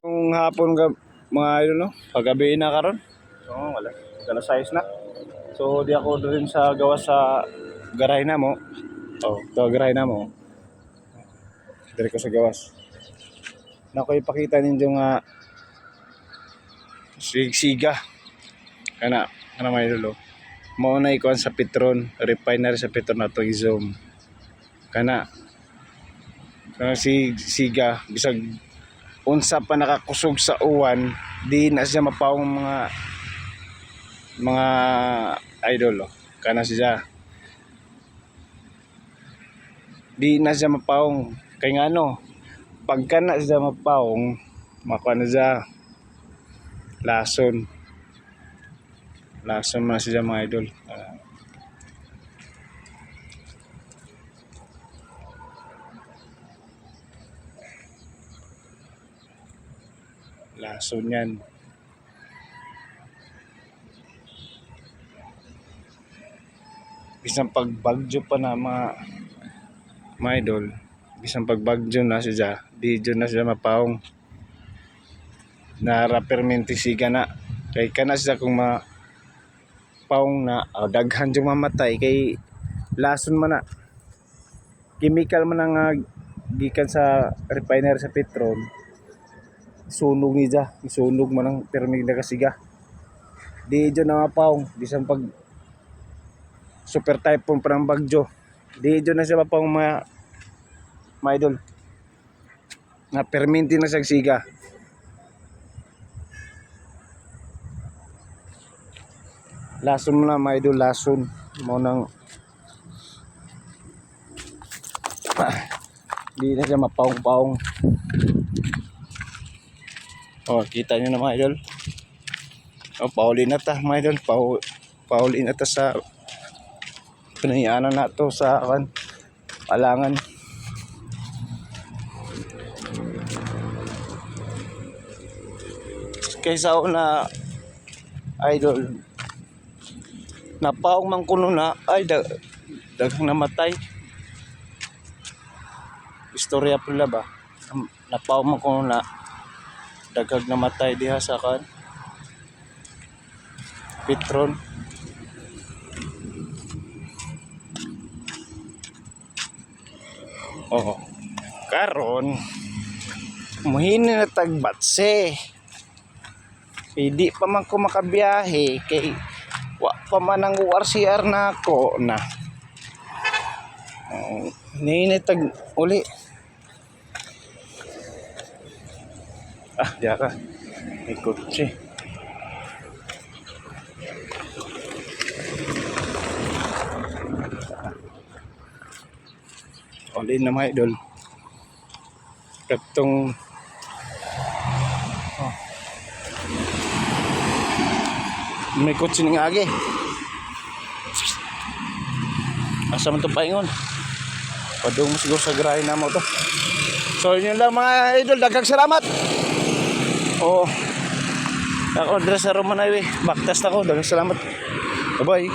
Yung hapon mga idol no, paggabi na karon. So wala, alas 6 na. So di ako rin sa gawas sa garahe na mo. Oh, to garahe na mo. Dire ko sa gawas. Nako ipakita ninyo nga siga. Kana may idol. Mao na ikuan sa Petron, refinery sa Petron na to i-zoom. Kana si siga bisag unsa pa nakakusog sa uwan, di na siya mapawong mga idol kana siya di na siya mapawong kay ngano pagka na siya mapawong makuha na siya lason man siya mga idol. Lason yan. Bisang pagbagyo pa na mga idol, bisang pagbagyo na siya, di dyan na siya mapawong. Naraperminti siga na. Kay kana siya kung mapawong na, daghan yung mamatay kay lason man na. Chemical man nga gikan sa refinery sa Petron. Sunog ni dya, isunog man ang permig na kasiga. Di dyan na mapawong, bisang pag super typhoon pa ng bagyo. Di dyan na siya mapawong mga idol. Na perminti na siya siga. Lason mo na mga idol, lason. Mo nang di na siya mapawong-pawong. Oh, kita nyo na mga idol. Oh, paulin na ta mga idol. Paulin na ta sa pinayaanan na to sa alangan. Kaysa una idol napawong man kuno na ay daghang namatay. Istorya pala ba? Napawong man kuno na daghang namatay diha sa Petron. Oh, karon muhini na tagbatse. Pidi pa man ko makabiyahe kay wa pa man ang URCR na ako na. Ninitag uli. Diya ka. May kotse. Uli na mga idol. Katong may kotse ng agi. Asa man ito paingon. Padung mo siguro sa garahe na mo to. So yun lang mga idol. Daghang salamat. Ako, Andres sa Roman Highway. Backtas na ko. Daghang salamat. Bye-bye.